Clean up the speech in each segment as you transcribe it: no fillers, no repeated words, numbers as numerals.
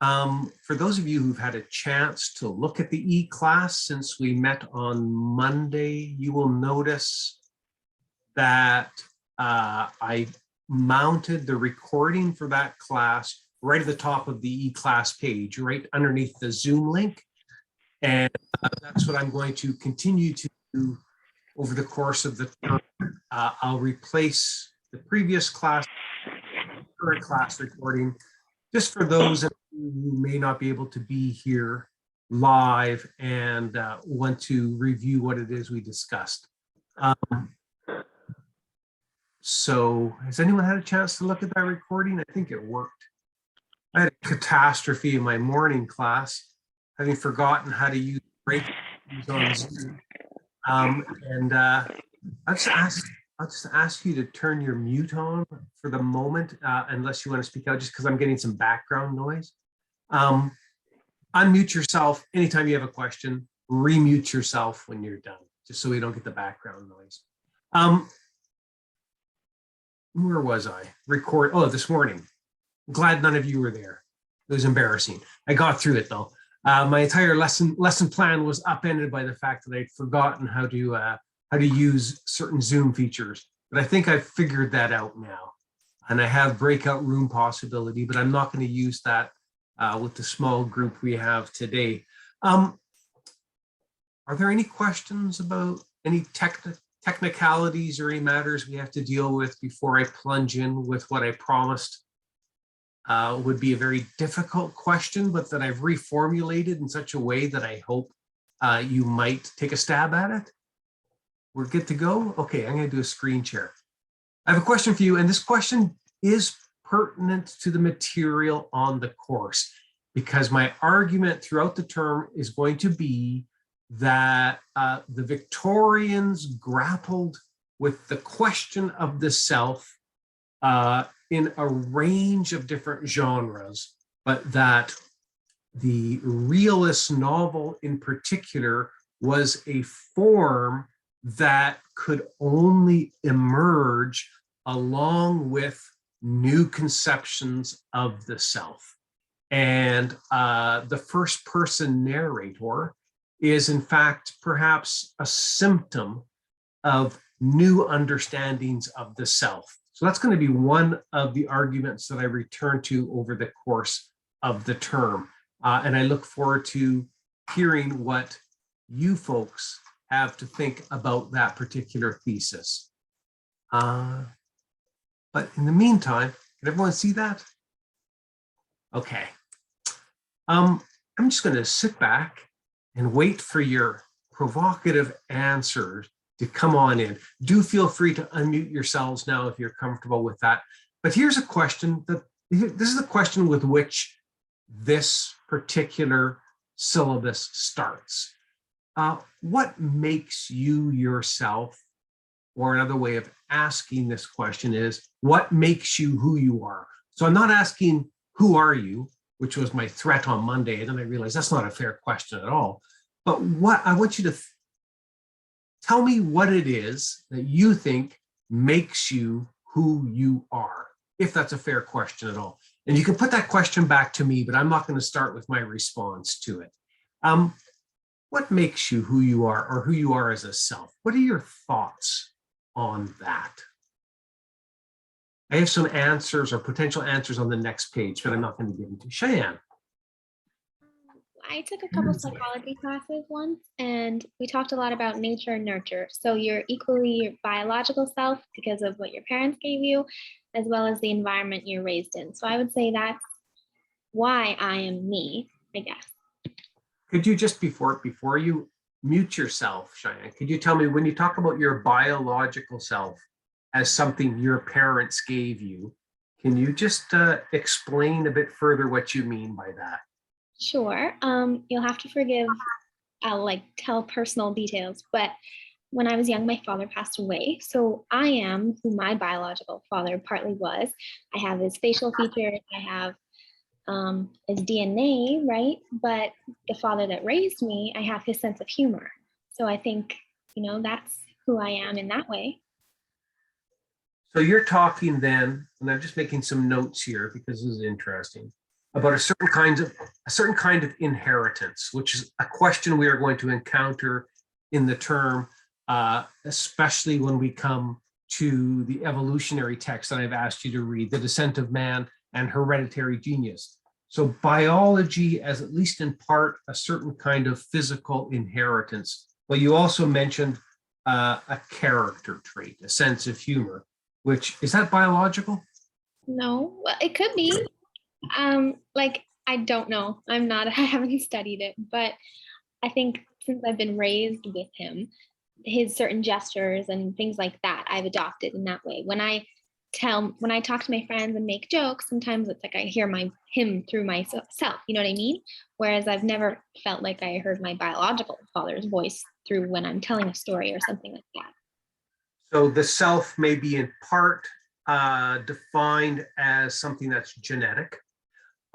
For those of you who've had a chance to look at the e-class since we met on Monday, you will notice that I mounted the recording for that class right at the top of the e-class page, right underneath the Zoom link. And that's what I'm going to continue to do over the course of the term. I'll replace the previous class, current class recording, just for those of you who may not be able to be here live and want to review what it is we discussed. So has anyone had a chance to look at that recording? I think it worked. I had a catastrophe in my morning class, having forgotten how to use break on Zoom. I'll just ask you to turn your mute on for the moment, unless you want to speak out, just because I'm getting some background noise. Unmute yourself anytime you have a question, remute yourself when you're done, just so we don't get the background noise. Where was I? This morning. Glad none of you were there. It was embarrassing. I got through it though. My entire lesson plan was upended by the fact that I'd forgotten how to use certain Zoom features. But I think I've figured that out now. And I have breakout room possibility, but I'm not going to use that with the small group we have today. Are there any questions about any technicalities or any matters we have to deal with before I plunge in with what I promised would be a very difficult question, but that I've reformulated in such a way that I hope you might take a stab at it? We're good to go? Okay, I'm going to do a screen share. I have a question for you, and this question is pertinent to the material on the course, because my argument throughout the term is going to be that the Victorians grappled with the question of the self in a range of different genres, but that the realist novel in particular was a form that could only emerge along with new conceptions of the self. And the first person narrator is in fact perhaps a symptom of new understandings of the self. So that's going to be one of the arguments that I return to over the course of the term. And I look forward to hearing what you folks have to think about that particular thesis. But in the meantime, can everyone see that? Okay. I'm just going to sit back and wait for your provocative answers to come on in. Do feel free to unmute yourselves now if you're comfortable with that. But here's a question this is a question with which this particular syllabus starts. What makes you yourself? Or another way of asking this question is, what makes you who you are? So I'm not asking, who are you, which was my threat on Monday, and then I realized that's not a fair question at all. But what I want you to tell me what it is that you think makes you who you are, if that's a fair question at all. And you can put that question back to me, but I'm not going to start with my response to it. What makes you who you are, or who you are as a self? What are your thoughts on that? I have some answers or potential answers on the next page, but I'm not going to give them to Cheyenne. I took a couple psychology classes once, and we talked a lot about nature and nurture. So you're equally your biological self because of what your parents gave you, as well as the environment you're raised in. So I would say that's why I am me, I guess. Could you just, before you mute yourself, Cheyenne, could you tell me, when you talk about your biological self as something your parents gave you, can you just explain a bit further what you mean by that? Sure. You'll have to forgive, I'll tell personal details, but when I was young, my father passed away. So I am who my biological father partly was. I have his facial features, I have his DNA, right? But the father that raised me, I have his sense of humor. So I think, that's who I am in that way. So you're talking then, and I'm just making some notes here because this is interesting. about a certain kind of inheritance, which is a question we are going to encounter in the term, especially when we come to the evolutionary text that I've asked you to read, The Descent of Man and Hereditary Genius. So biology as at least in part a certain kind of physical inheritance. Well, you also mentioned a character trait, a sense of humor, which is that biological? No, well, it could be. Like, I don't know. I haven't studied it, but I think since I've been raised with him, his certain gestures and things like that, I've adopted in that way. When I talk to my friends and make jokes, sometimes it's like I hear him through myself, you know what I mean? Whereas I've never felt like I heard my biological father's voice through when I'm telling a story or something like that. So the self may be in part defined as something that's genetic,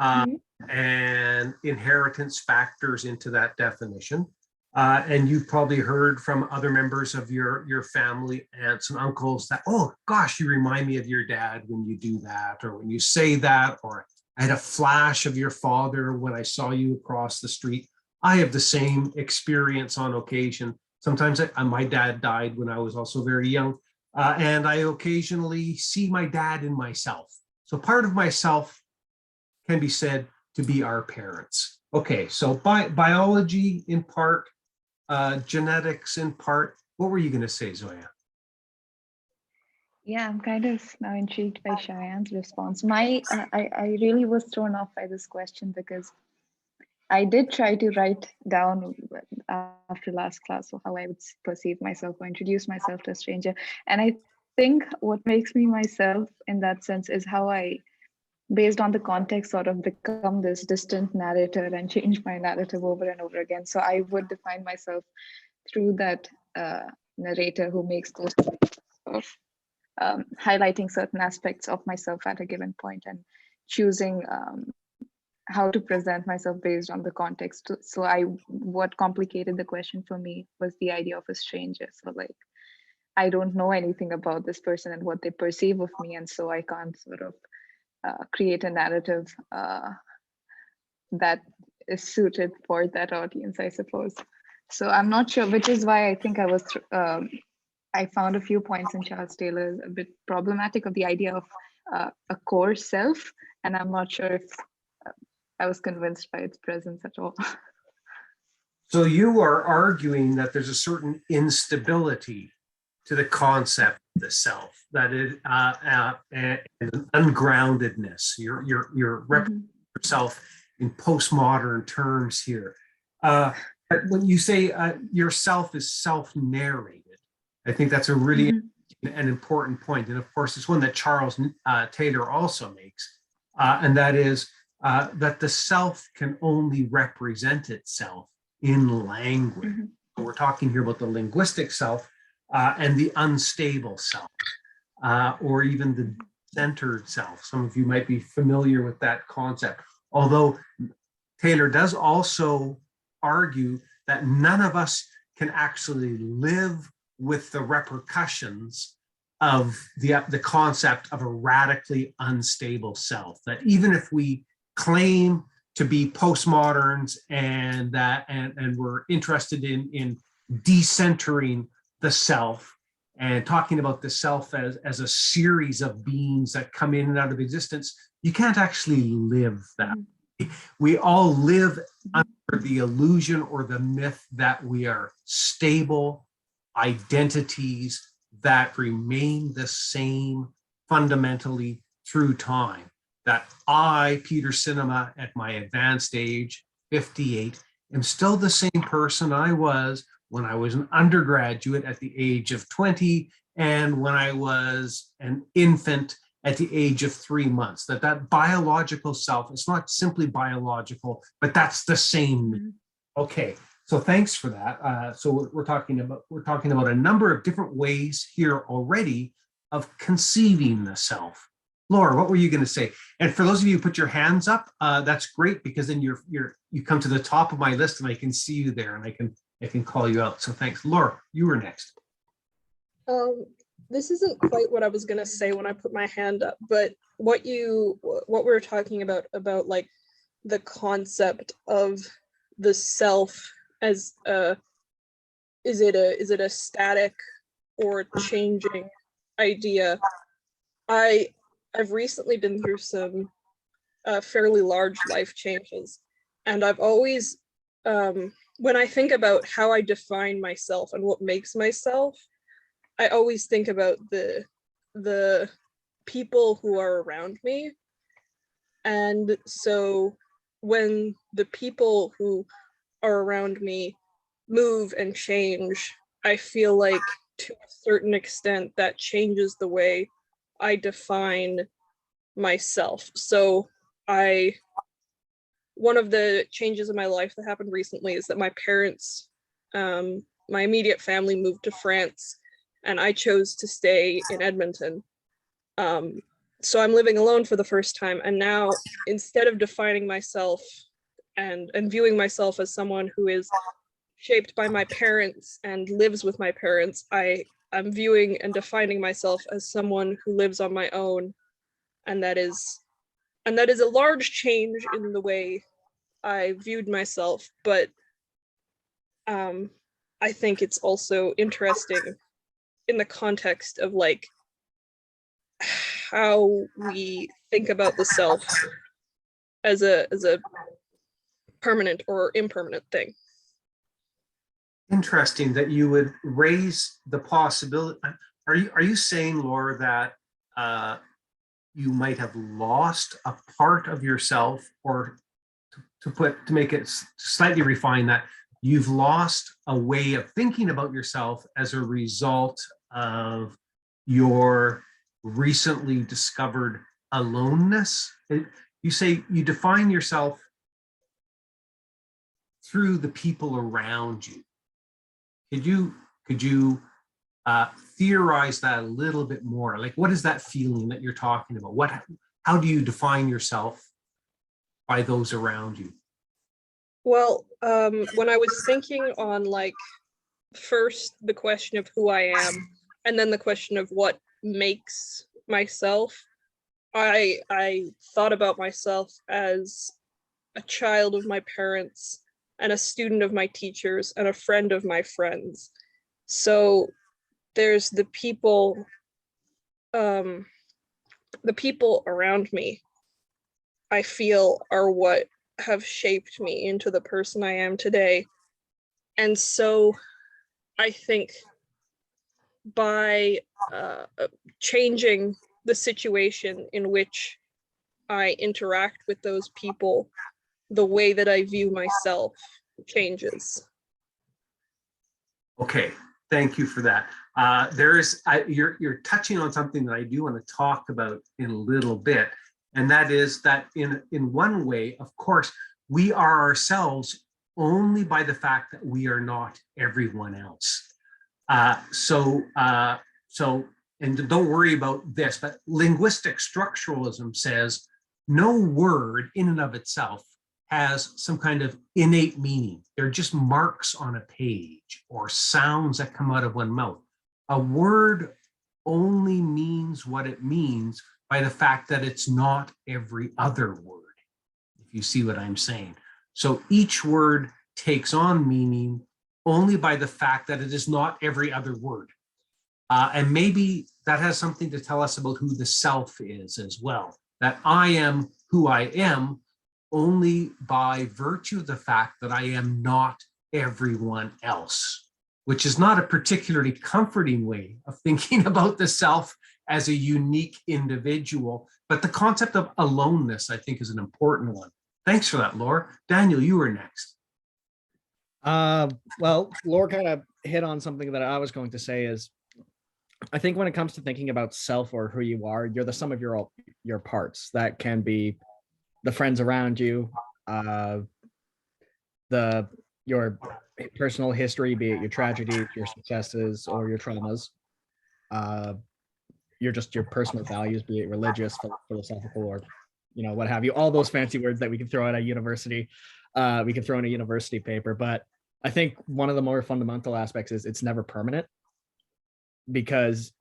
Mhm. and inheritance factors into that definition. And you've probably heard from other members of your family, aunts and uncles, that, oh gosh, you remind me of your dad when you do that, or when you say that, or I had a flash of your father when I saw you across the street. I have the same experience on occasion. Sometimes my dad died when I was also very young, and I occasionally see my dad in myself. So part of myself can be said to be our parents. Okay, so biology in part, genetics in part. What were you going to say, Zoya? Yeah, I'm kind of now intrigued by Cheyenne's response. I really was thrown off by this question because I did try to write down after last class how I would perceive myself or introduce myself to a stranger. And I think what makes me myself in that sense is how I, based on the context, sort of become this distant narrator and change my narrative over and over again. So I would define myself through that narrator who makes those of highlighting certain aspects of myself at a given point and choosing how to present myself based on the context. So what complicated the question for me was the idea of a stranger. So like, I don't know anything about this person and what they perceive of me, and so I can't sort of create a narrative that is suited for that audience, I suppose. So I'm not sure, which is why I think I found a few points in Charles Taylor a bit problematic of the idea of a core self, and I'm not sure if I was convinced by its presence at all. So you are arguing that there's a certain instability to the concept of the self, that it and an ungroundedness. You're representing yourself in postmodern terms here. When you say yourself is self-narrated, I think that's a really an important point. And of course, it's one that Charles Taylor also makes, and that is that the self can only represent itself in language. So we're talking here about the linguistic self and the unstable self, or even the centered self. Some of you might be familiar with that concept. Although Taylor does also argue that none of us can actually live with the repercussions of the concept of a radically unstable self. That even if we claim to be postmoderns and we're interested in decentering the self and talking about the self as a series of beings that come in and out of existence, you can't actually live that. We all live under the illusion or the myth that we are stable identities that remain the same fundamentally through time. That I, Peter Cinema, at my advanced age, 58, am still the same person I was when I was an undergraduate at the age of 20 and when I was an infant at the age of 3 months. That biological self, it's not simply biological, but that's the same. Okay, so thanks for that. So we're talking about a number of different ways here already of conceiving the self. Laura, what were you going to say? And for those of you who put your hands up, that's great, because then you come to the top of my list and I can see you there and I can call you out. So thanks. Laura, you were next. This isn't quite what I was going to say when I put my hand up, but what we were talking about like the concept of the self as is it a static or changing idea? I've recently been through some fairly large life changes, and I've always when I think about how I define myself and what makes myself, I always think about the people who are around me. And so when the people who are around me move and change, I feel like to a certain extent that changes the way I define myself. So one of the changes in my life that happened recently is that my parents, my immediate family moved to France, and I chose to stay in Edmonton. So I'm living alone for the first time, and now instead of defining myself and viewing myself as someone who is shaped by my parents and lives with my parents, I'm viewing and defining myself as someone who lives on my own, and that is a large change in the way I viewed myself. But I think it's also interesting in the context of like how we think about the self as a permanent or impermanent thing. Interesting that you would raise the possibility. Are you saying, Laura, that you might have lost a part of yourself, or to make it slightly refined, that you've lost a way of thinking about yourself as a result of your recently discovered aloneness? You say you define yourself through the people around you. Could you theorize that a little bit more? Like, what is that feeling that you're talking about? How do you define yourself by those around you? Well, when I was thinking on like first the question of who I am, and then the question of what makes myself, I thought about myself as a child of my parents and a student of my teachers and a friend of my friends. So there's the people around me, I feel, are what have shaped me into the person I am today. And so I think by changing the situation in which I interact with those people, the way that I view myself changes. Okay, thank you for that. You're touching on something that I do want to talk about in a little bit, and that is that in one way, of course, we are ourselves only by the fact that we are not everyone else. And don't worry about this, but linguistic structuralism says no word in and of itself has some kind of innate meaning. They're just marks on a page or sounds that come out of one mouth. A word only means what it means by the fact that it's not every other word, if you see what I'm saying. So each word takes on meaning only by the fact that it is not every other word. And maybe that has something to tell us about who the self is as well, that I am who I am only by virtue of the fact that I am not everyone else, which is not a particularly comforting way of thinking about the self as a unique individual. But the concept of aloneness, I think, is an important one. Thanks for that, Laura. Daniel, you were next. Well, Laura kind of hit on something that I was going to say is, I think when it comes to thinking about self or who you are, you're the sum of your parts. That can be the friends around you, your personal history, be it your tragedies, your successes, or your traumas. You're just your personal values, be it religious, philosophical, or what have you. All those fancy words that we can throw at a university, we can throw in a university paper. But I think one of the more fundamental aspects is it's never permanent, because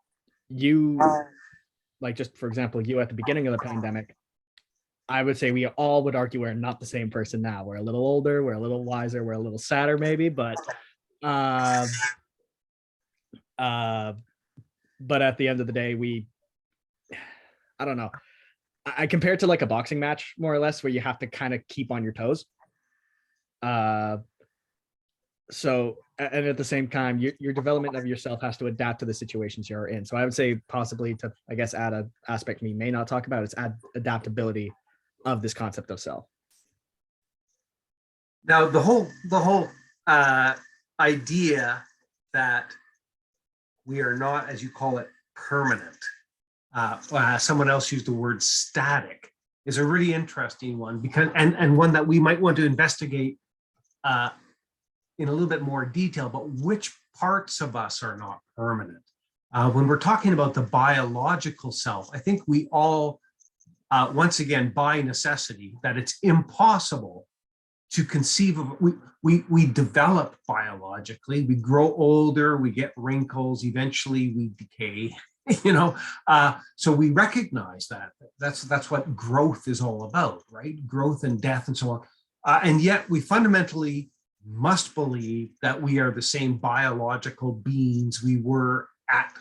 you, like, just for example, you at the beginning of the pandemic, I would say we all would argue we're not the same person now. We're a little older, we're a little wiser, we're a little sadder maybe, but at the end of the day, I don't know. I compare it to like a boxing match, more or less, where you have to kind of keep on your toes. So, and at the same time, your development of yourself has to adapt to the situations you're in. So I would say possibly to, I guess, add an aspect we may not talk about, is adaptability of this concept of self. Now, the whole idea that we are not, as you call it, permanent. Someone else used the word static, is a really interesting one, because and one that we might want to investigate in a little bit more detail. But which parts of us are not permanent? When we're talking about the biological self, I think we all, once again, by necessity, that it's impossible to conceive of. We develop biologically, we grow older, we get wrinkles, eventually we decay. So we recognize that that's what growth is all about, right? Growth and death and so on. And yet we fundamentally must believe that we are the same biological beings we were at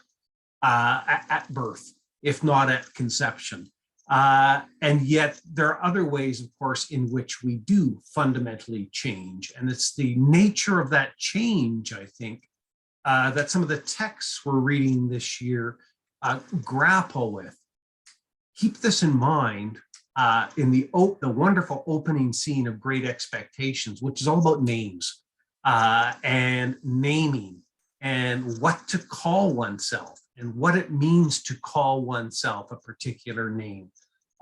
birth, if not at conception. And yet there are other ways, of course, in which we do fundamentally change. And it's the nature of that change, I think, that some of the texts we're reading this year grapple with. Keep this in mind in the wonderful opening scene of Great Expectations, which is all about names and naming and what to call oneself and what it means to call oneself a particular name.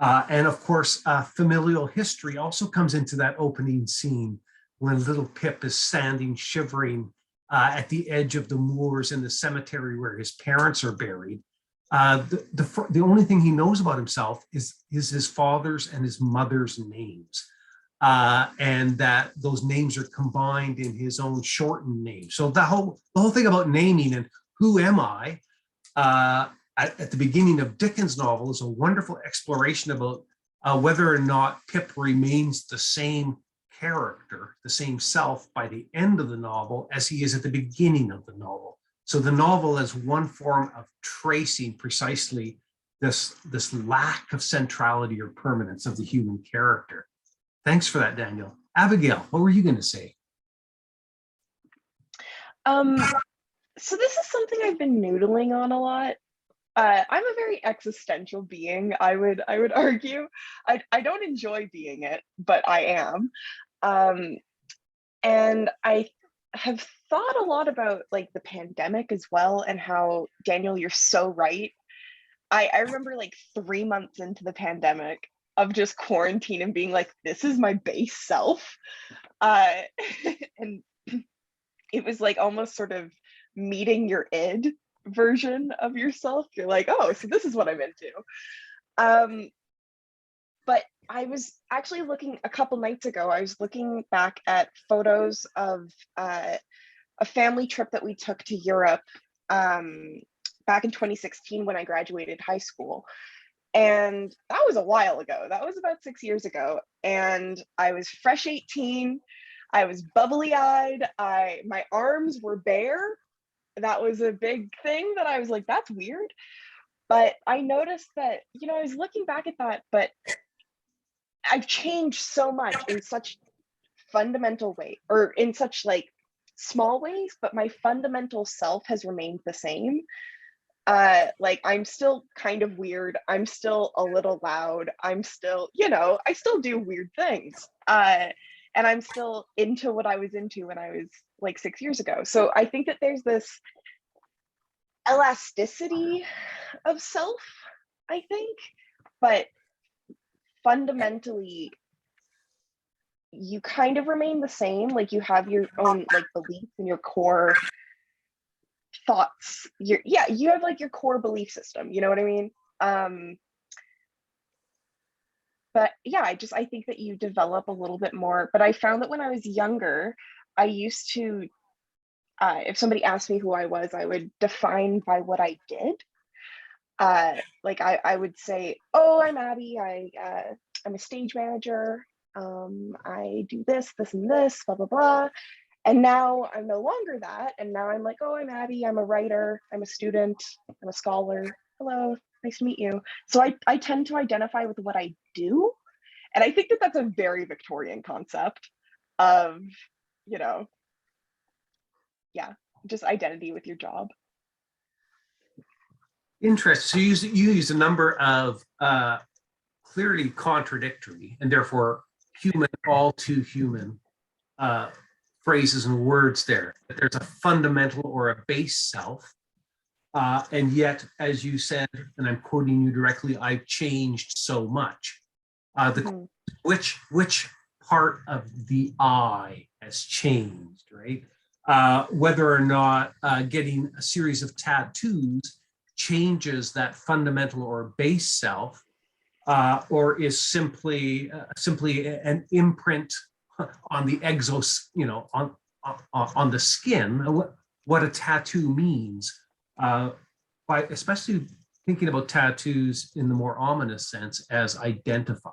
And of course, familial history also comes into that opening scene when little Pip is standing shivering at the edge of the moors in the cemetery where his parents are buried. The only thing he knows about himself is his father's and his mother's names, and that those names are combined in his own shortened name. So the whole thing about naming and who am I at the beginning of Dickens' novel is a wonderful exploration about whether or not Pip remains the same character, the same self by the end of the novel as he is at the beginning of the novel. So the novel is one form of tracing precisely this lack of centrality or permanence of the human character. Thanks for that, Daniel. Abigail, what were you going to say? So this is something I've been noodling on a lot. I'm a very existential being, I would argue. I don't enjoy being it, but I am. And I have thought a lot about like the pandemic as well, and how, Daniel, you're so right. I remember like 3 months into the pandemic of just quarantine and being like, this is my base self. And it was like almost sort of meeting your id version of yourself. You're like, oh, so this is what I'm into. But I was actually looking a couple nights ago, I was looking back at photos of a family trip that we took to Europe back in 2016 when I graduated high school. And that was a while ago. That was about 6 years ago. And I was fresh 18. I was bubbly eyed. My arms were bare. That was a big thing that I was like, that's weird. But I noticed that, I was looking back at that, but I've changed so much in such fundamental way, or in such like small ways, but my fundamental self has remained the same. Like I'm still kind of weird. I'm still a little loud. I'm still, I still do weird things. And I'm still into what I was into when I was like 6 years ago. So I think that there's this elasticity of self, I think, but fundamentally you kind of remain the same. Like you have your own like beliefs and your core thoughts. You have like your core belief system, you know what I mean? But yeah, I think that you develop a little bit more. But I found that when I was younger, I used to, if somebody asked me who I was, I would define by what I did. Like I would say, oh, I'm Abby. I'm a stage manager. I do this, this, and this, blah, blah, blah. And now I'm no longer that. And now I'm like, oh, I'm Abby. I'm a writer. I'm a student. I'm a scholar. Hello, nice to meet you. So I tend to identify with what I do. And I think that that's a very Victorian concept of, you know, yeah, just identity with your job. Interesting. So you use a number of clearly contradictory and therefore human, all too human phrases and words there. There's a fundamental or a base self. And yet, as you said, and I'm quoting you directly, I've changed so much. Which part of the I has changed, right? Whether or not getting a series of tattoos changes that fundamental or base self, or is simply an imprint on the exos, you know, on the skin. What a tattoo means, by especially thinking about tattoos in the more ominous sense as identifiers.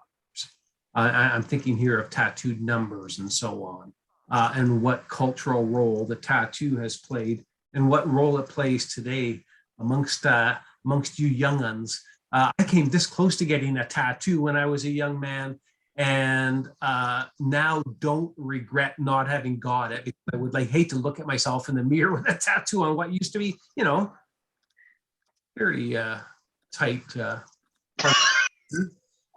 I'm thinking here of tattooed numbers and so on, and what cultural role the tattoo has played and what role it plays today amongst you younguns. I came this close to getting a tattoo when I was a young man, and now don't regret not having got it, because I would hate to look at myself in the mirror with a tattoo on what used to be, you know, very tight,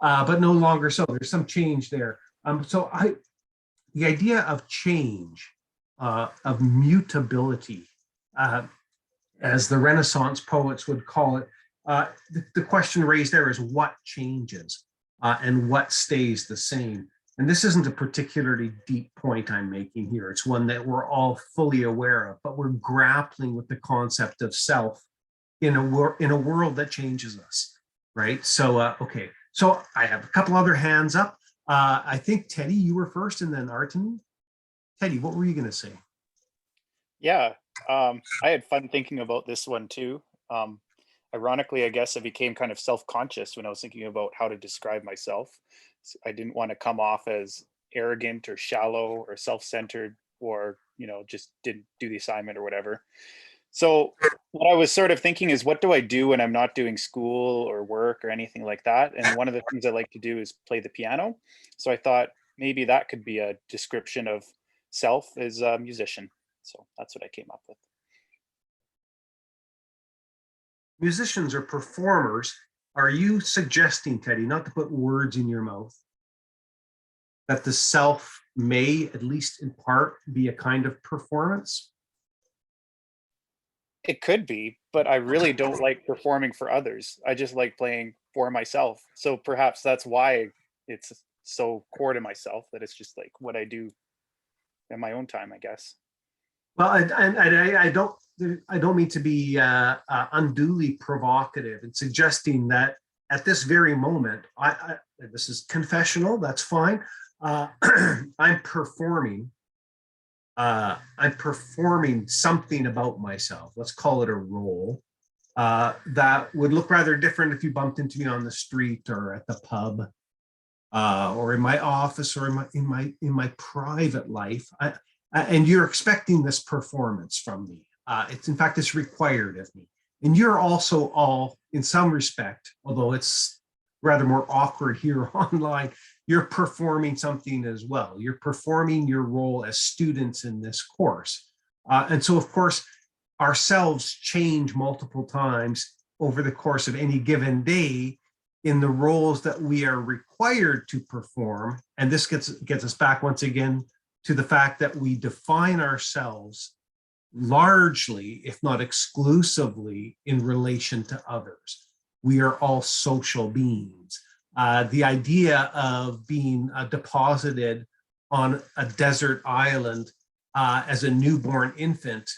but no longer so. There's some change there. So the idea of change, of mutability, as the Renaissance poets would call it, the question raised there is what changes and what stays the same. And this isn't a particularly deep point I'm making here. It's one that we're all fully aware of, but we're grappling with the concept of self in a world that changes us, right? So, okay. So I have a couple other hands up. I think, Teddy, you were first, and then Artemi. Teddy, what were you going to say? Yeah, I had fun thinking about this one too. Ironically, I guess I became kind of self-conscious when I was thinking about how to describe myself. So I didn't want to come off as arrogant or shallow or self-centered, or, you know, just didn't do the assignment or whatever. So what I was sort of thinking is, what do I do when I'm not doing school or work or anything like that? And one of the things I like to do is play the piano. So I thought maybe that could be a description of self as a musician. So that's what I came up with. Musicians or performers, are you suggesting, Teddy, not to put words in your mouth, that the self may, at least in part, be a kind of performance? It could be, but I really don't like performing for others. I just like playing for myself. So perhaps that's why it's so core to myself, that it's just like what I do in my own time, I guess. Well, I don't mean to be unduly provocative in suggesting that at this very moment, this is confessional, that's fine. I'm performing something about myself. Let's call it a role that would look rather different if you bumped into me on the street or at the pub, or in my office, or in my private life. And you're expecting this performance from me. In fact, it's required of me. And you're also all, in some respect, although it's rather more awkward here online, you're performing something as well. You're performing your role as students in this course. And so, of course, ourselves change multiple times over the course of any given day in the roles that we are required to perform. And this gets us back once again to the fact that we define ourselves largely, if not exclusively, in relation to others. We are all social beings. The idea of being deposited on a desert island as a newborn infant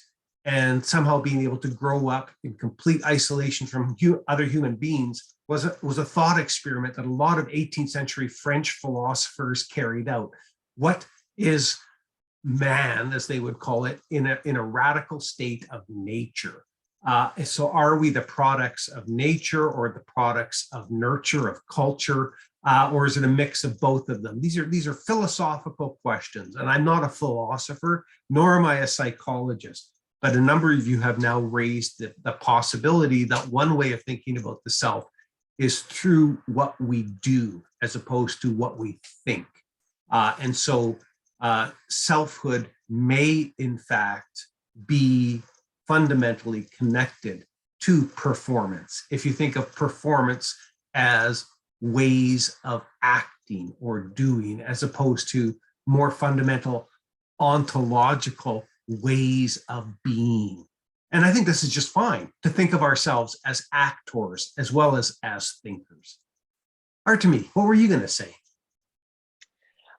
and somehow being able to grow up in complete isolation from other human beings was a thought experiment that a lot of 18th century French philosophers carried out. What is man, as they would call it, in a radical state of nature? So are we the products of nature or the products of nurture, of culture? Or is it a mix of both of them? These are philosophical questions, and I'm not a philosopher, nor am I a psychologist. But a number of you have now raised the possibility that one way of thinking about the self is through what we do as opposed to what we think. And so selfhood may, in fact, be fundamentally connected to performance. If you think of performance as ways of acting or doing, as opposed to more fundamental ontological ways of being. And I think this is just fine to think of ourselves as actors as well as thinkers. Artemi, what were you going to say?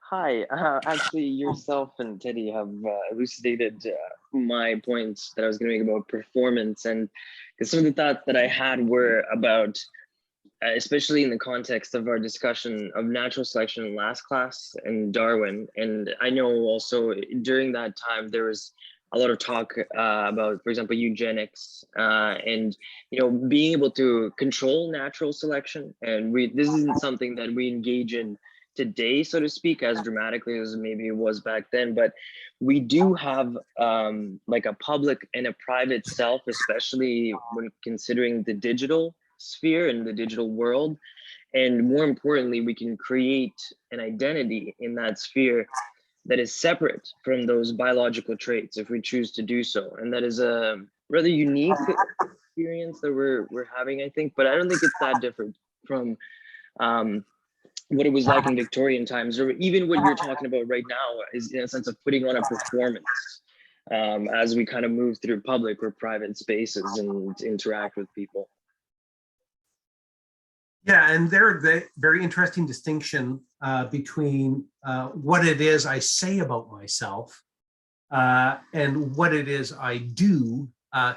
Hi, actually yourself and Teddy have elucidated my points that I was going to make about performance, and because some of the thoughts that I had were about, especially in the context of our discussion of natural selection in last class and Darwin. And I know also during that time there was a lot of talk about, for example, eugenics and being able to control natural selection. And this isn't something that we engage in today, so to speak, as dramatically as maybe it was back then, but we do have like a public and a private self, especially when considering the digital sphere and the digital world. And more importantly, we can create an identity in that sphere that is separate from those biological traits if we choose to do so. And that is a rather unique experience that we're having, I think, but I don't think it's that different from what it was like in Victorian times, or even what you're talking about right now is in a sense of putting on a performance as we kind of move through public or private spaces and interact with people. Yeah, and there's the very interesting distinction between what it is I say about myself and what it is I do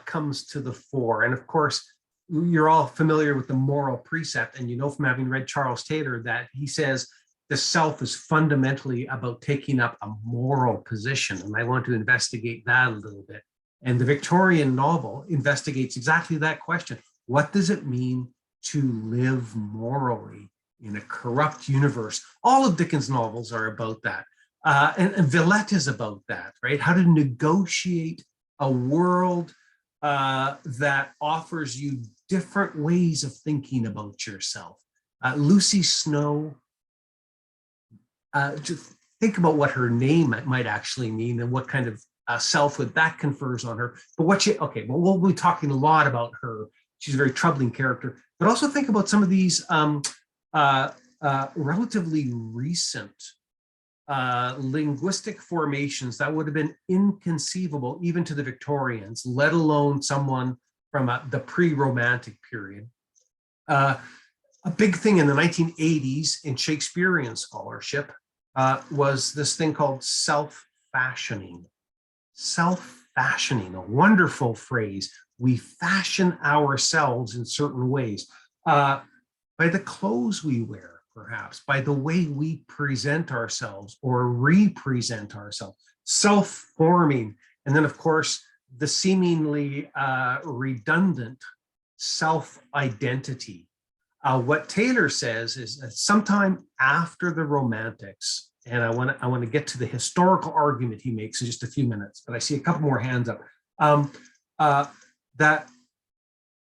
comes to the fore. And of course, you're all familiar with the moral precept, and you know from having read Charles Taylor that he says the self is fundamentally about taking up a moral position. And I want to investigate that a little bit. And the Victorian novel investigates exactly that question. What does it mean to live morally in a corrupt universe? All of Dickens' novels are about that. And Villette is about that, right? How to negotiate a world that offers you different ways of thinking about yourself. Lucy Snow, just think about what her name might actually mean and what kind of selfhood that confers on her. But we'll be talking a lot about her. She's a very troubling character, but also think about some of these relatively recent linguistic formations that would have been inconceivable even to the Victorians, let alone someone from the pre-Romantic period. A big thing in the 1980s in Shakespearean scholarship was this thing called self-fashioning. Self-fashioning, a wonderful phrase. We fashion ourselves in certain ways by the clothes we wear, perhaps, by the way we present ourselves or represent ourselves, self-forming. And then, of course, the seemingly redundant self-identity. What Taylor says is that sometime after the Romantics, and I want to get to the historical argument he makes in just a few minutes, but I see a couple more hands up, that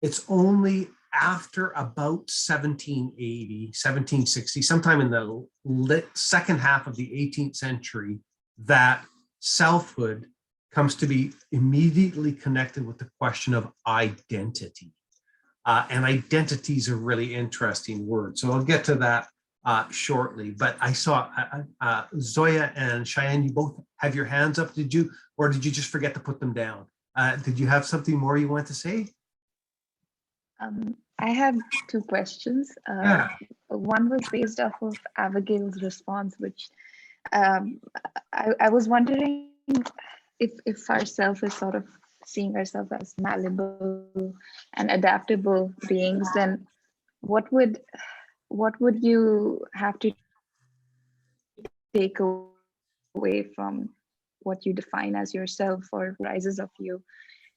it's only after about 1780, 1760, sometime in the second half of the 18th century, that selfhood comes to be immediately connected with the question of identity. And identity is a really interesting word. So I'll get to that shortly. But I saw Zoya and Cheyenne, you both have your hands up. Did you just forget to put them down? Did you have something more you want to say? I have two questions. Yeah. One was based off of Abigail's response, which I was wondering if ourself is sort of seeing ourselves as malleable and adaptable beings, then what would you have to take away from what you define as yourself or rises of you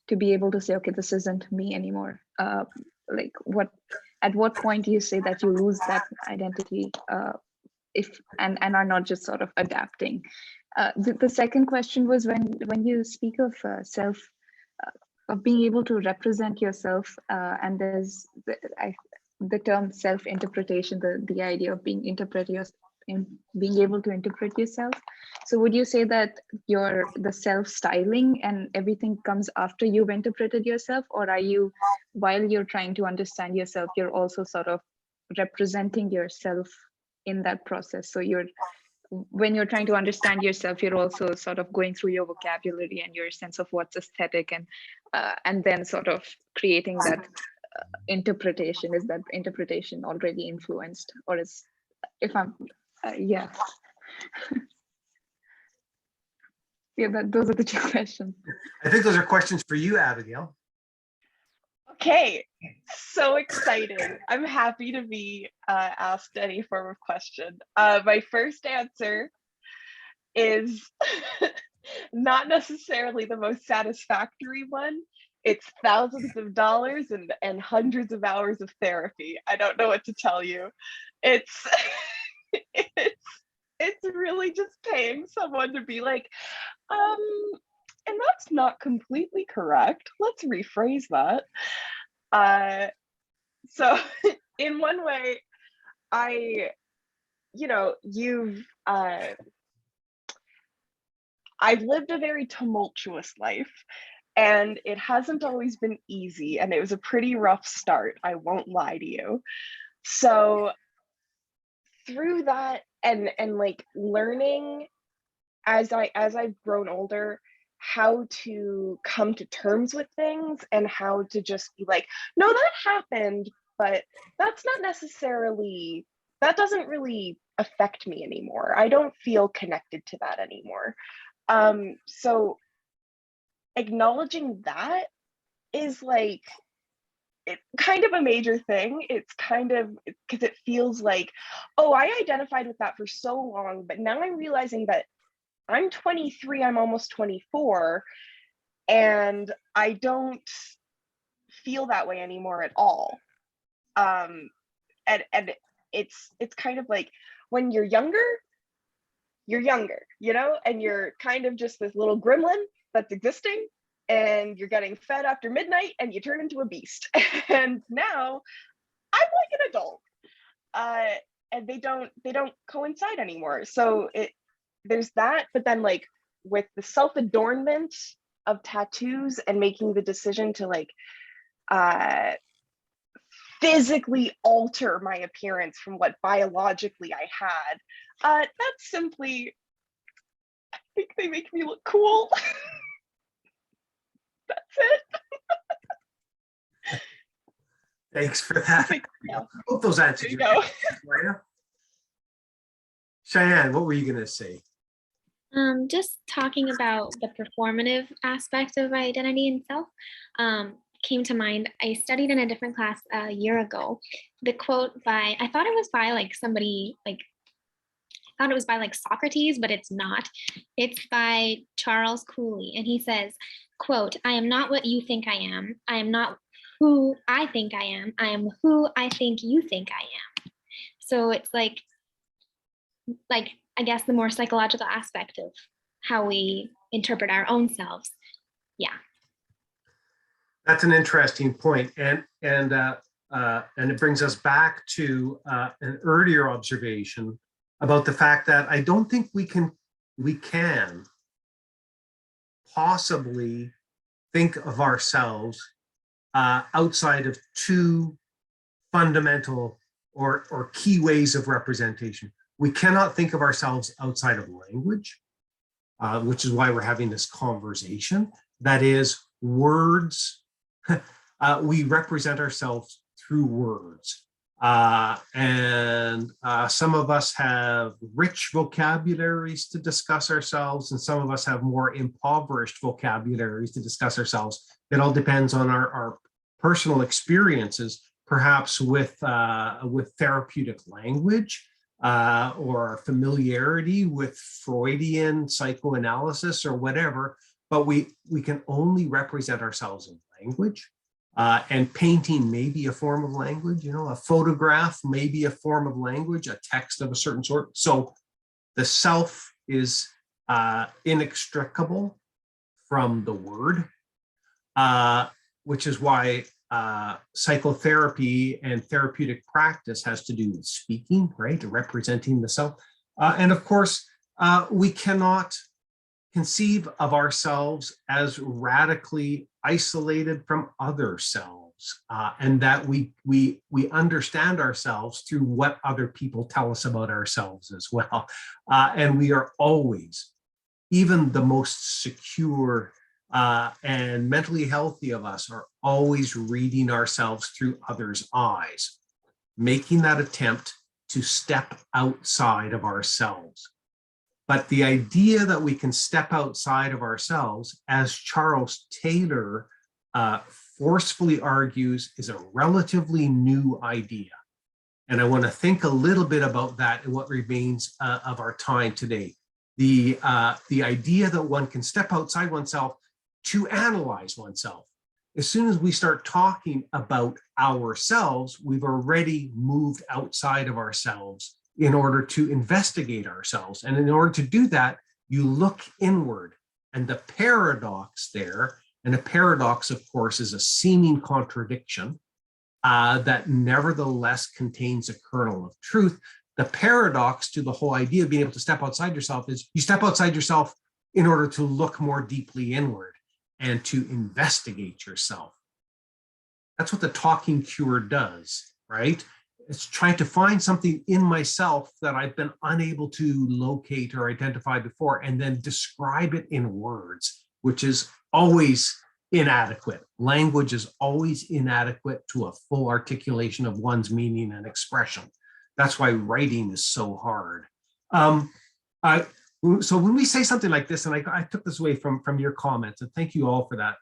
to be able to say, okay, this isn't me anymore? Like what, at what point do you say that you lose that identity and are not just sort of adapting? The second question was when you speak of self, of being able to represent yourself, and there's the term self-interpretation, the idea of being being able to interpret yourself. So would you say that the self-styling and everything comes after you've interpreted yourself, or are you, while you're trying to understand yourself, you're also sort of representing yourself in that process? So when you're trying to understand yourself, you're also sort of going through your vocabulary and your sense of what's aesthetic, and then sort of creating that interpretation. Is that interpretation already influenced, or is, if I'm yeah. Yeah, those are the two questions. I think those are questions for you, Abigail. Okay, so exciting. I'm happy to be asked any form of question. My first answer is not necessarily the most satisfactory one. It's thousands of dollars and hundreds of hours of therapy. I don't know what to tell you. It's it's really just paying someone to be like, and that's not completely correct. Let's rephrase that. So in one way, I've lived a very tumultuous life, and it hasn't always been easy, and it was a pretty rough start, I won't lie to you. So through that and like learning as I've grown older, how to come to terms with things and how to just be like, no, that happened, but that doesn't really affect me anymore. I don't feel connected to that anymore. So acknowledging that is like, it's kind of a major thing. It's kind of, because it feels like, oh, I identified with that for so long, but now I'm realizing that I'm 23, I'm almost 24, and I don't feel that way anymore at all. And it's kind of like when you're younger, and you're kind of just this little gremlin that's existing, and you're getting fed after midnight and you turn into a beast. And now I'm like an adult, and they don't coincide anymore. So there's that, but then like with the self-adornment of tattoos and making the decision to like physically alter my appearance from what biologically I had, that's simply, I think they make me look cool. That's it. Thanks for that. Yeah. I hope those answers. There you go. Cheyenne, what were you going to say? Just talking about the performative aspect of identity and self came to mind. I studied in a different class a year ago. The quote I thought it was by like somebody, like, I thought it was by like Socrates, but it's not. It's by Charles Cooley. And he says, quote, "I am not what you think I am. I am not who I think I am. I am who I think you think I am." So it's like I guess the more psychological aspect of how we interpret our own selves. Yeah. That's an interesting point. And it brings us back to an earlier observation about the fact that I don't think we can possibly think of ourselves outside of two fundamental or key ways of representation. We cannot think of ourselves outside of language, which is why we're having this conversation. That is, words. We represent ourselves through words. And some of us have rich vocabularies to discuss ourselves, and some of us have more impoverished vocabularies to discuss ourselves. It all depends on our personal experiences, perhaps with therapeutic language, or familiarity with Freudian psychoanalysis or whatever, but we can only represent ourselves in language. And painting may be a form of language, a photograph may be a form of language, a text of a certain sort. So the self is inextricable from the word, which is why psychotherapy and therapeutic practice has to do with speaking, right? Representing the self. And of course, we cannot conceive of ourselves as radically isolated from other selves, and that we understand ourselves through what other people tell us about ourselves as well. And we are always, even the most secure and mentally healthy of us, are always reading ourselves through others' eyes, making that attempt to step outside of ourselves. But the idea that we can step outside of ourselves, as Charles Taylor forcefully argues, is a relatively new idea. And I want to think a little bit about that in what remains of our time today. The idea that one can step outside oneself to analyze oneself. As soon as we start talking about ourselves, we've already moved outside of ourselves in order to investigate ourselves. And in order to do that, you look inward. And the paradox there, and a paradox, of course, is a seeming contradiction that nevertheless contains a kernel of truth. The paradox to the whole idea of being able to step outside yourself is you step outside yourself in order to look more deeply inward and to investigate yourself. That's what the talking cure does, right? It's trying to find something in myself that I've been unable to locate or identify before, and then describe it in words, which is always inadequate. Language is always inadequate to a full articulation of one's meaning and expression. That's why writing is so hard. So when we say something like this, and I took this away from your comments, and thank you all for that.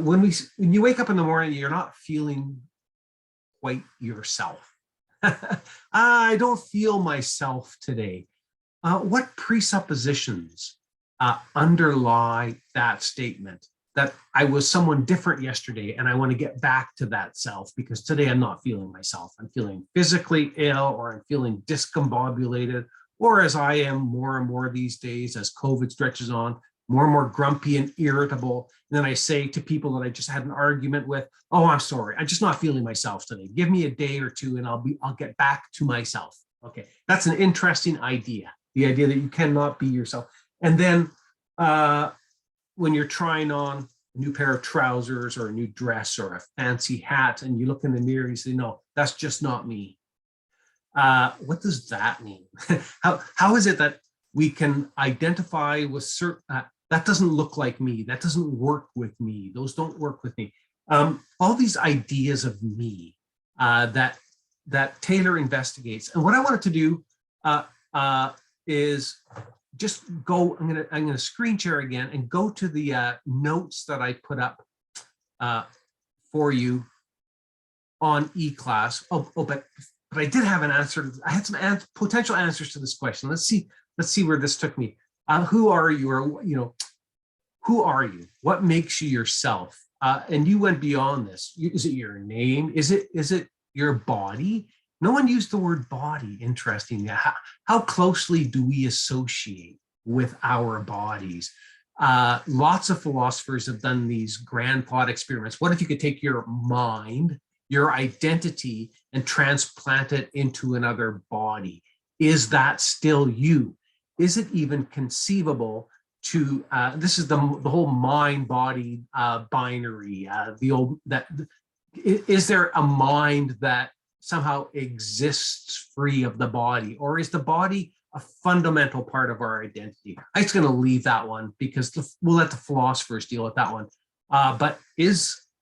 When you wake up in the morning, you're not feeling quite yourself. I don't feel myself today. What presuppositions underlie that statement? That I was someone different yesterday and I want to get back to that self because today I'm not feeling myself. I'm feeling physically ill, or I'm feeling discombobulated, or as I am more and more these days as COVID stretches on, more and more grumpy and irritable. And then I say to people that I just had an argument with, oh, I'm sorry, I'm just not feeling myself today. Give me a day or two and I'll get back to myself. Okay, that's an interesting idea. The idea that you cannot be yourself. And then when you're trying on a new pair of trousers or a new dress or a fancy hat and you look in the mirror and you say, no, that's just not me. What does that mean? How is it that we can identify with certain, that doesn't look like me, that doesn't work with me, those don't work with me. All these ideas of me that Taylor investigates. And what I wanted to do is just go, I'm gonna screen share again and go to the notes that I put up for you on eClass. But I did have an answer. I had some potential answers to this question. Let's see where this took me. Who are you, or who are you? What makes you yourself? And you went beyond this. Is it your name? Is it your body? No one used the word body, interestingly. How closely do we associate with our bodies? Lots of philosophers have done these grand thought experiments. What if you could take your mind, your identity, and transplant it into another body? Is that still you? Is it even conceivable to, this is the whole mind-body binary, is there a mind that somehow exists free of the body, or is the body a fundamental part of our identity? I'm just going to leave that one because we'll let the philosophers deal with that one. But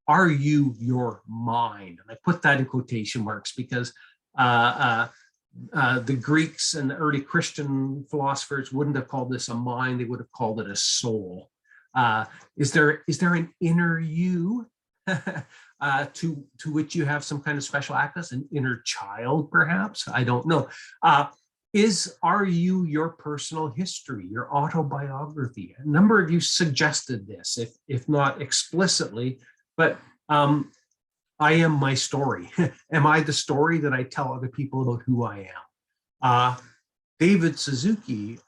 are you your mind? And I put that in quotation marks because the Greeks and the early Christian philosophers wouldn't have called this a mind, they would have called it a soul. Is there an inner you to which you have some kind of special access, an inner child perhaps? I don't know. Are you your personal history, your autobiography? A number of you suggested this, if not explicitly, but I am my story. Am I the story that I tell other people about who I am? David Suzuki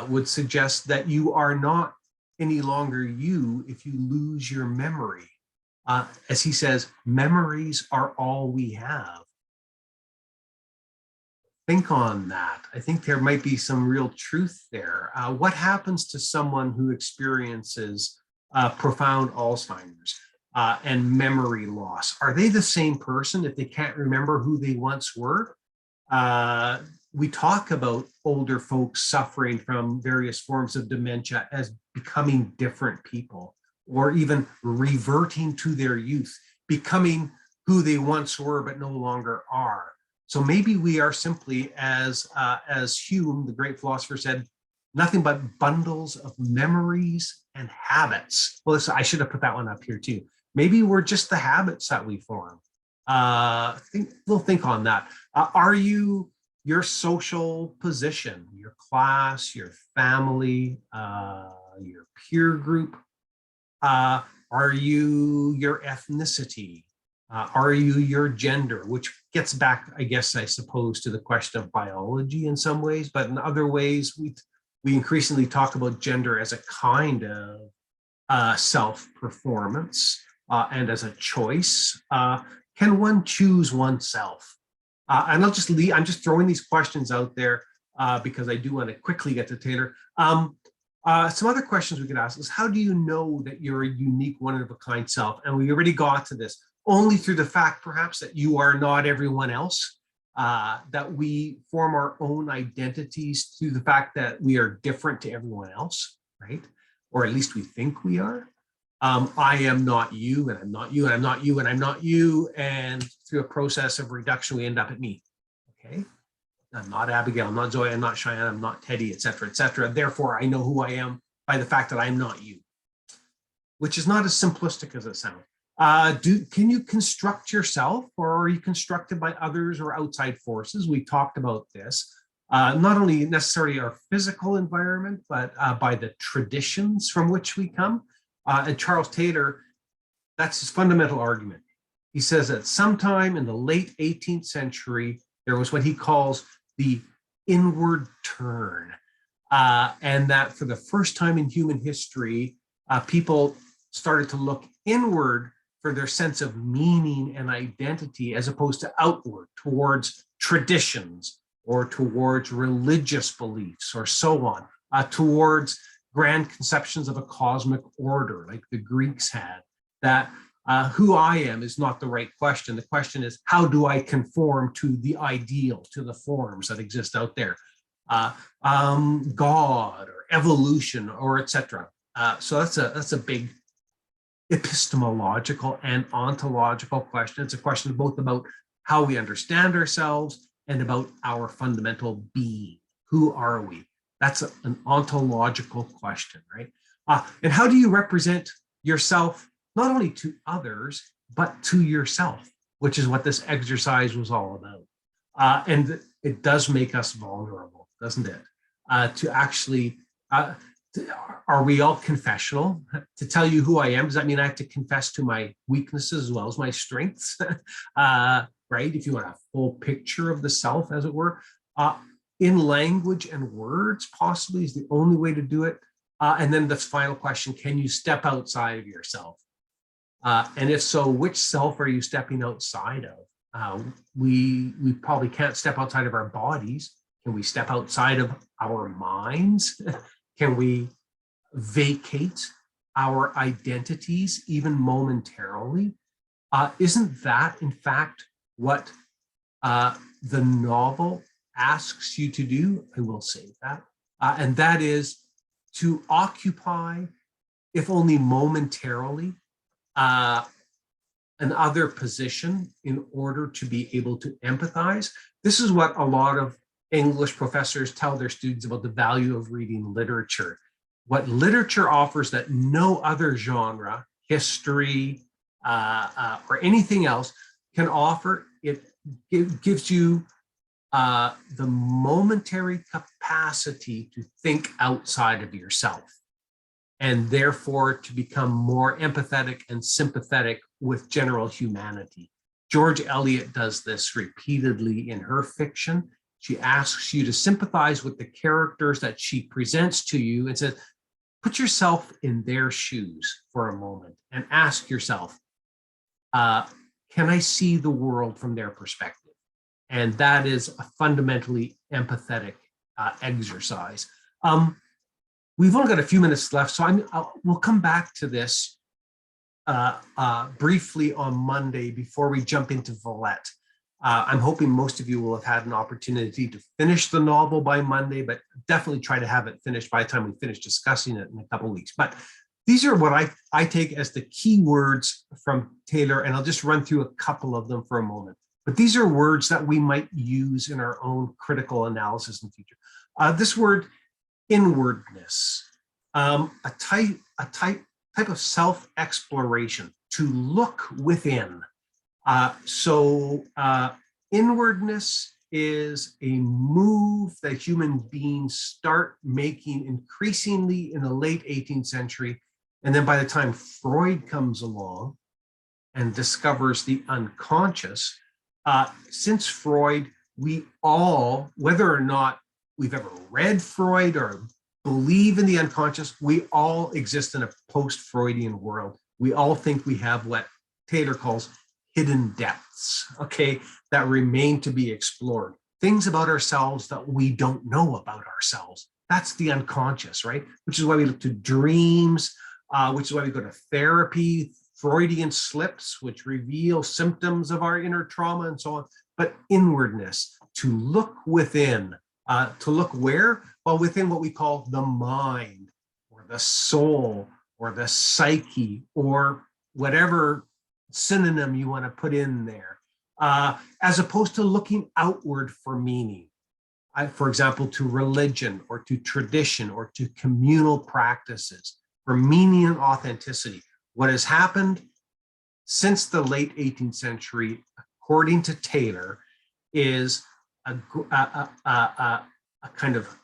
would suggest that you are not any longer you if you lose your memory. As he says, memories are all we have. Think on that. I think there might be some real truth there. What happens to someone who experiences profound Alzheimer's and memory loss? Are they the same person if they can't remember who they once were? We talk about older folks suffering from various forms of dementia as becoming different people, or even reverting to their youth, becoming who they once were but no longer are. So maybe we are simply, as Hume, the great philosopher, said, nothing but bundles of memories and habits. Well, I should have put that one up here too. Maybe we're just the habits that we form. We'll think on that. Are you your social position, your class, your family, your peer group? Are you your ethnicity? Are you your gender? Which gets back, I guess, I suppose, to the question of biology in some ways, but in other ways, we increasingly talk about gender as a kind of self-performance and as a choice. Can one choose oneself? And I'm just throwing these questions out there because I do want to quickly get to Taylor. Some other questions we could ask is, how do you know that you're a unique, one-of-a-kind self? And we already got to this. Only through the fact, perhaps, that you are not everyone else, that we form our own identities through the fact that we are different to everyone else, right? Or at least we think we are. I am not you, and I'm not you, and I'm not you, and I'm not you. And through a process of reduction, we end up at me, okay? I'm not Abigail, I'm not Zoe, I'm not Cheyenne, I'm not Teddy, et cetera, et cetera. Therefore, I know who I am by the fact that I'm not you, which is not as simplistic as it sounds. Can you construct yourself, or are you constructed by others or outside forces? We talked about this, not only necessarily our physical environment, but by the traditions from which we come. And Charles Taylor, that's his fundamental argument. He says that sometime in the late 18th century, there was what he calls the inward turn. And that for the first time in human history, people started to look inward for their sense of meaning and identity, as opposed to outward towards traditions or towards religious beliefs or so on, towards grand conceptions of a cosmic order like the Greeks had, that who I am is not the right question. The question is, how do I conform to the ideal, to the forms that exist out there? God or evolution or etc. So that's a big epistemological and ontological question. It's a question both about how we understand ourselves and about our fundamental being. Who are we? That's an ontological question, right? And how do you represent yourself, not only to others, but to yourself, which is what this exercise was all about. And it does make us vulnerable, doesn't it? To actually, are we all confessional? To tell you who I am, does that mean I have to confess to my weaknesses as well as my strengths? Right? If you want a full picture of the self, as it were. In language and words, possibly, is the only way to do it. And then the final question, can you step outside of yourself? And if so, which self are you stepping outside of? We probably can't step outside of our bodies. Can we step outside of our minds? Can we vacate our identities even momentarily? Isn't that, in fact, what the novel asks you to do? I will say that. And that is to occupy, if only momentarily, another position in order to be able to empathize. This is what a lot of English professors tell their students about the value of reading literature. What literature offers that no other genre, history, or anything else can offer, it gives you the momentary capacity to think outside of yourself, and therefore to become more empathetic and sympathetic with general humanity. George Eliot does this repeatedly in her fiction. She asks you to sympathize with the characters that she presents to you and says, put yourself in their shoes for a moment and ask yourself, can I see the world from their perspective? And that is a fundamentally empathetic exercise. We've only got a few minutes left, so we'll come back to this briefly on Monday before we jump into Villette. I'm hoping most of you will have had an opportunity to finish the novel by Monday, but definitely try to have it finished by the time we finish discussing it in a couple of weeks. But these are what I take as the key words from Taylor, and I'll just run through a couple of them for a moment. But these are words that we might use in our own critical analysis in the future. This word, inwardness, a type of self-exploration, to look within. Inwardness is a move that human beings start making increasingly in the late 18th century. And then by the time Freud comes along and discovers the unconscious, since Freud, we all, whether or not we've ever read Freud or believe in the unconscious, we all exist in a post-Freudian world. We all think we have what Taylor calls hidden depths, okay, that remain to be explored. Things about ourselves that we don't know about ourselves. That's the unconscious, right? Which is why we look to dreams, which is why we go to therapy, Freudian slips, which reveal symptoms of our inner trauma and so on. But inwardness, to look within, to look where? Well, within what we call the mind or the soul or the psyche or whatever synonym you want to put in there, as opposed to looking outward for meaning. For example, to religion or to tradition or to communal practices for meaning and authenticity. What has happened since the late 18th century, according to Taylor, is a kind of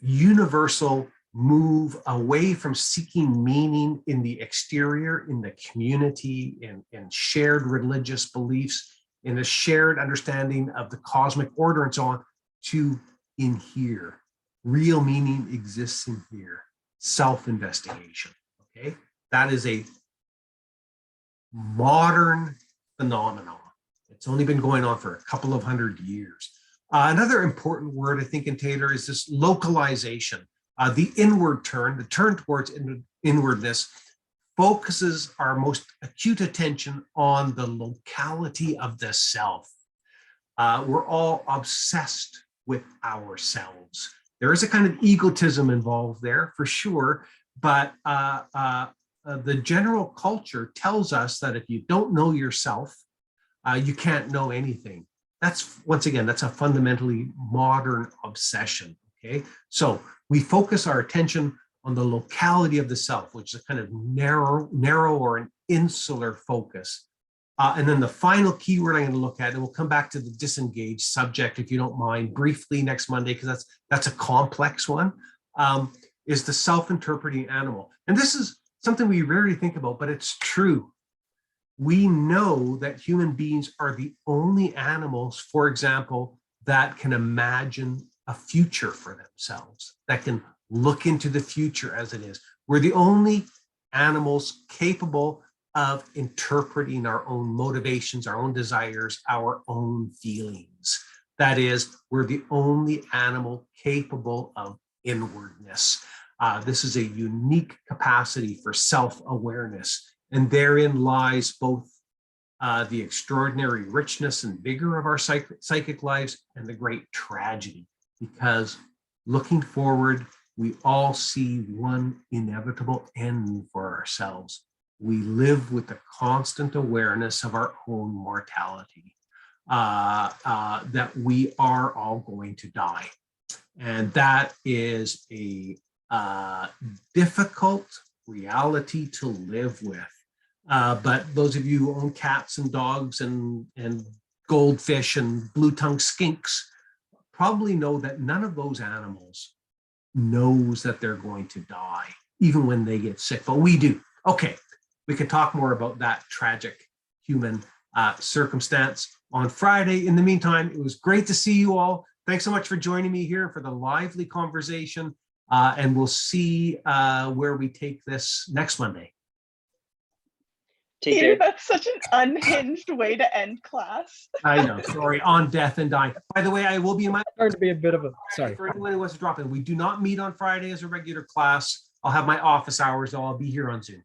universal move away from seeking meaning in the exterior, in the community, in shared religious beliefs, in a shared understanding of the cosmic order and so on, to in here. Real meaning exists in here. Self-investigation, okay? That is a modern phenomenon. It's only been going on for a couple of 100 years. Another important word, I think, in Taylor is this localization. The inward turn, the turn towards inwardness, focuses our most acute attention on the locality of the self. We're all obsessed with ourselves. There is a kind of egotism involved there, for sure, but the general culture tells us that if you don't know yourself, you can't know anything. That's, once again, that's a fundamentally modern obsession, okay? So we focus our attention on the locality of the self, which is a kind of narrow or an insular focus. And then the final keyword I'm going to look at, and we'll come back to the disengaged subject, if you don't mind, briefly next Monday, because that's a complex one, is the self-interpreting animal. And this is something we rarely think about, but it's true. We know that human beings are the only animals, for example, that can imagine a future for themselves, that can look into the future as it is. We're the only animals capable of interpreting our own motivations, our own desires, our own feelings. That is, we're the only animal capable of inwardness. This is a unique capacity for self-awareness, and therein lies both the extraordinary richness and vigor of our psychic lives and the great tragedy, because looking forward, we all see one inevitable end for ourselves. We live with the constant awareness of our own mortality, that we are all going to die. And that is a difficult reality to live with. But those of you who own cats and dogs and goldfish and blue-tongued skinks probably know that none of those animals knows that they're going to die, even when they get sick, but we do. Okay, we can talk more about that tragic human circumstance on Friday. In the meantime, it was great to see you all. Thanks so much for joining me here for the lively conversation. And we'll see where we take this next Monday. Take Peter, care. that's such an unhinged way to end class. I know, sorry, on death and dying. By the way, I will be in my, Starting to be a bit of a, sorry. for anyone who wants to drop in, we do not meet on Friday as a regular class. I'll have my office hours, so I'll be here on Zoom.